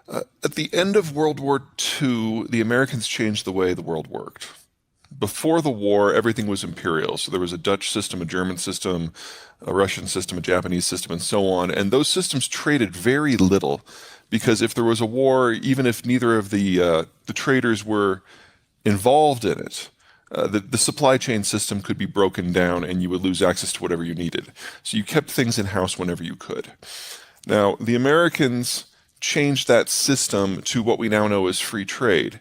At the end of World War II, the Americans changed the way the world worked. Before the war, everything was imperial. So there was a Dutch system, a German system, a Russian system, a Japanese system, and so on. And those systems traded very little because if there was a war, even if neither of the traders were involved in it, the supply chain system could be broken down and you would lose access to whatever you needed. So you kept things in house whenever you could. Now, the Americans changed that system to what we now know as free trade.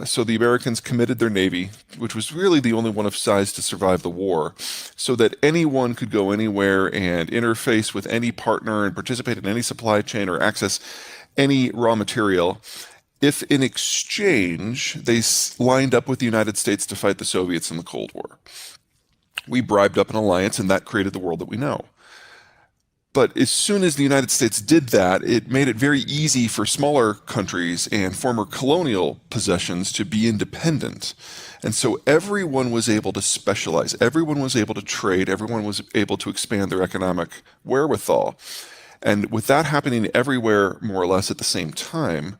So the Americans committed their navy, which was really the only one of size to survive the war, so that anyone could go anywhere and interface with any partner and participate in any supply chain or access any raw material if in exchange they lined up with the United States to fight the Soviets in the Cold War. We bribed up an alliance, and that created the world that we know. But as soon as the United States did that, it made it very easy for smaller countries and former colonial possessions to be independent. And so everyone was able to specialize, everyone was able to trade, everyone was able to expand their economic wherewithal. And with that happening everywhere, more or less at the same time,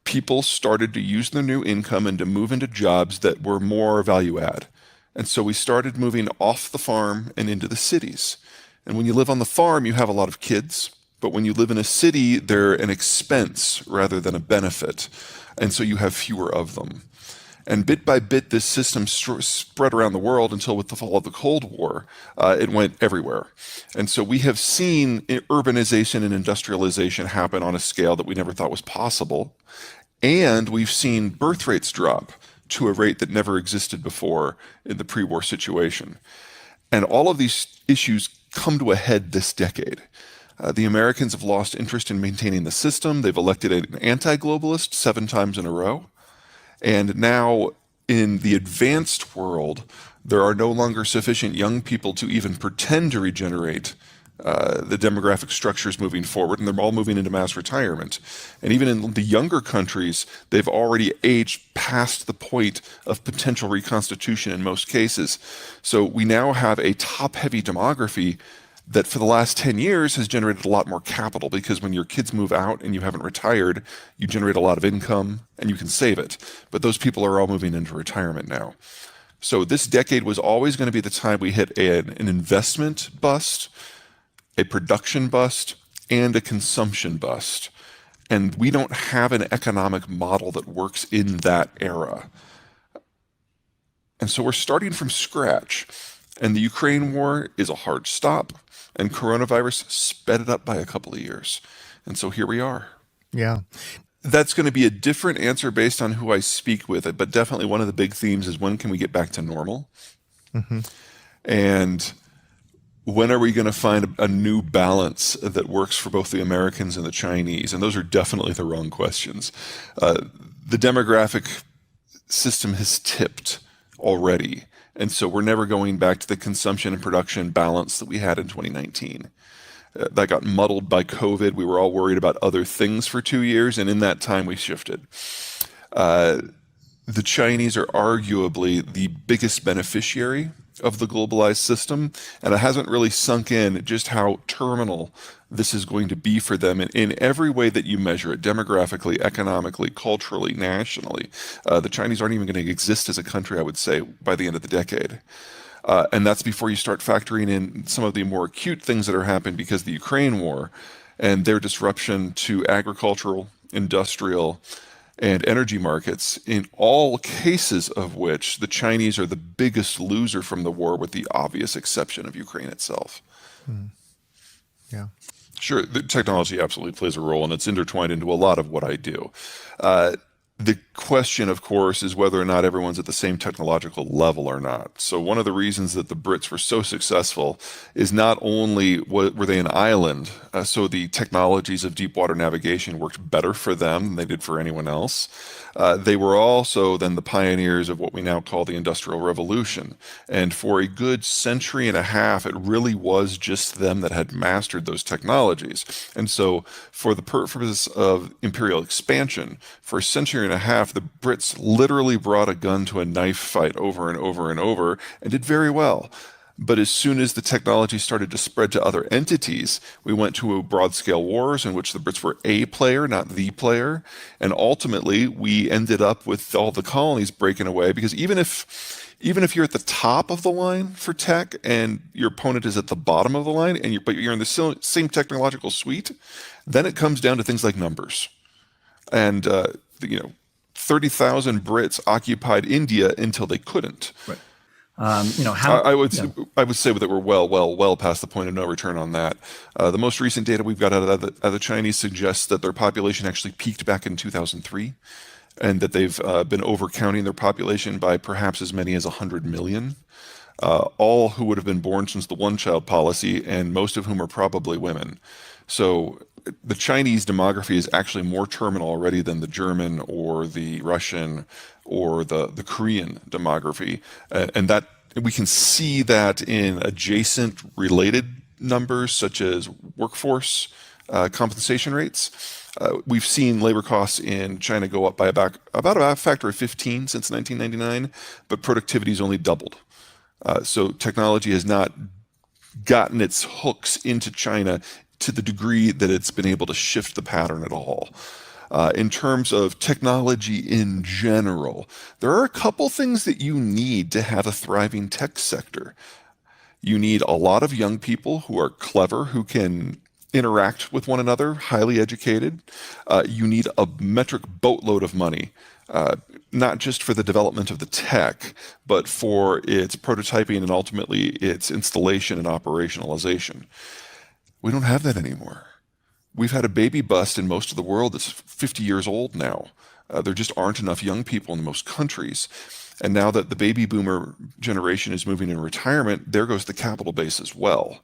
people started to use their new income and to move into jobs that were more value add. And so we started moving off the farm and into the cities. And when you live on the farm, you have a lot of kids. But when you live in a city, they're an expense rather than a benefit. And so you have fewer of them. And bit by bit, this system spread around the world until with the fall of the Cold War, it went everywhere. And so we have seen urbanization and industrialization happen on a scale that we never thought was possible. And we've seen birth rates drop to a rate that never existed before in the pre-war situation. And all of these issues come to a head this decade. The Americans have lost interest in maintaining the system. They've elected an anti-globalist 7 times in a row. And now in the advanced world, there are no longer sufficient young people to even pretend to regenerate the demographic structures moving forward, and they're all moving into mass retirement. And even in the younger countries, they've already aged past the point of potential reconstitution in most cases. So we now have a top-heavy demography that for the last 10 years has generated a lot more capital, because when your kids move out and you haven't retired, you generate a lot of income and you can save it. But those people are all moving into retirement now. So this decade was always going to be the time we hit an investment bust, a production bust, and a consumption bust. And we don't have an economic model that works in that era. And so we're starting from scratch. And the Ukraine war is a hard stop, and coronavirus sped it up by a couple of years. And so here we are. Yeah. That's going to be a different answer based on who I speak with, but definitely one of the big themes is, when can we get back to normal? Mm-hmm. And when are we going to find a new balance that works for both the Americans and the Chinese? And those are definitely the wrong questions. The demographic system has tipped already. And so we're never going back to the consumption and production balance that we had in 2019. That got muddled by COVID. We were all worried about other things for 2 years, and in that time we shifted. The Chinese are arguably the biggest beneficiary of the globalized system, and it hasn't really sunk in just how terminal this is going to be for them in every way that you measure it, demographically, economically, culturally, nationally. The Chinese aren't even going to exist as a country, I would say, by the end of the decade. And that's before you start factoring in some of the more acute things that are happening because of the Ukraine war and their disruption to agricultural, industrial, and energy markets, in all cases of which the Chinese are the biggest loser from the war, with the obvious exception of Ukraine itself. Yeah. Sure, the technology absolutely plays a role, and it's intertwined into a lot of what I do. The question, of course, is whether or not everyone's at the same technological level or not. So one of the reasons that the Brits were so successful is not only were they an island, so the technologies of deep water navigation worked better for them than they did for anyone else. They were also then the pioneers of what we now call the Industrial Revolution. And for a good century and a half, it really was just them that had mastered those technologies. And so for the purpose of imperial expansion, for a century and a half, the Brits literally brought a gun to a knife fight over and over and over and did very well. But as soon as the technology started to spread to other entities, we went to a broad-scale wars in which the Brits were a player, not the player. And ultimately, we ended up with all the colonies breaking away because even if you're at the top of the line for tech and your opponent is at the bottom of the line, but you're in the same technological suite, then it comes down to things like numbers. And you know, 30,000 Brits occupied India until they couldn't. Right. I, How, I would yeah. I would say that we're well past the point of no return on that. The most recent data we've got out of the Chinese suggests that their population actually peaked back in 2003, and that they've been overcounting their population by perhaps as many as 100 million. All who would have been born since the one-child policy, and most of whom are probably women. So the Chinese demography is actually more terminal already than the German or the Russian or the Korean demography. And that we can see that in adjacent related numbers such as workforce compensation rates. We've seen labor costs in China go up by about a factor of 15 since 1999, but productivity's only doubled. So technology has not gotten its hooks into China to the degree that it's been able to shift the pattern at all. In terms of technology in general, there are a couple things that you need to have a thriving tech sector. You need a lot of young people who are clever, who can interact with one another, highly educated. You need a metric boatload of money, not just for the development of the tech, but for its prototyping and ultimately its installation and operationalization. We don't have that anymore. We've had a baby bust in most of the world that's 50 years old now. There just aren't enough young people in most countries. And now that the baby boomer generation is moving in retirement, there goes the capital base as well.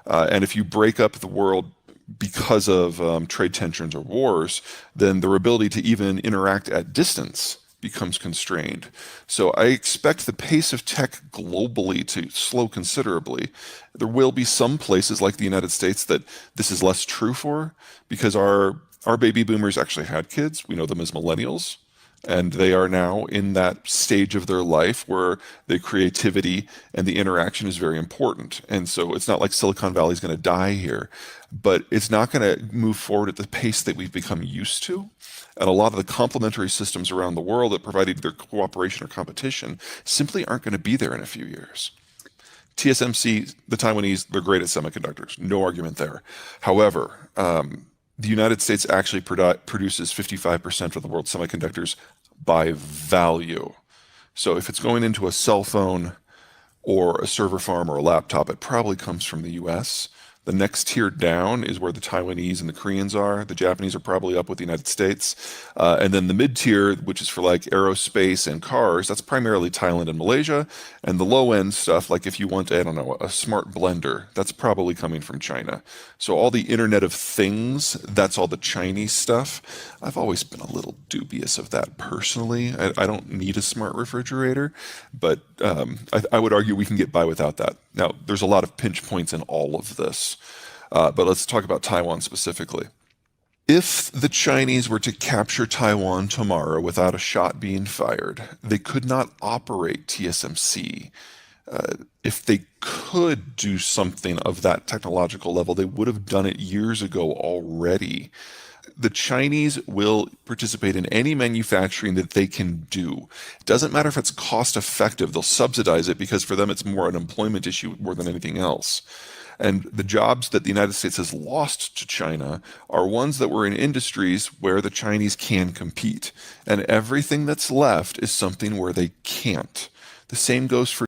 And if you break up the world because of trade tensions or wars, then their ability to even interact at distance becomes constrained. So I expect the pace of tech globally to slow considerably. There will be some places like the United States that this is less true for because our baby boomers actually had kids. We know them as millennials. And they are now in that stage of their life where the creativity and the interaction is very important. And so it's not like Silicon Valley is going to die here, but it's not going to move forward at the pace that we've become used to. And a lot of the complementary systems around the world that provide either cooperation or competition simply aren't going to be there in a few years. TSMC, the Taiwanese, they're great at semiconductors. No argument there. However, the United States actually produces 55% of the world's semiconductors by value. So if it's going into a cell phone or a server farm or a laptop, it probably comes from the US. The next tier down is where the Taiwanese and the Koreans are. The Japanese are probably up with the United States. And then the mid tier, which is for like aerospace and cars, that's primarily Thailand and Malaysia. And the low end stuff, like if you want, I don't know, a smart blender, that's probably coming from China. So all the Internet of Things, that's all the Chinese stuff. I've always been a little dubious of that personally. I don't need a smart refrigerator, but I would argue we can get by without that. Now, there's a lot of pinch points in all of this. But let's talk about Taiwan specifically. If the Chinese were to capture Taiwan tomorrow without a shot being fired, they could not operate TSMC. If they could do something of that technological level, they would have done it years ago already. The Chinese will participate in any manufacturing that they can do. It doesn't matter if it's cost effective, they'll subsidize it because for them it's more an employment issue more than anything else. And the jobs that the United States has lost to China are ones that were in industries where the Chinese can compete. And everything that's left is something where they can't. The same goes for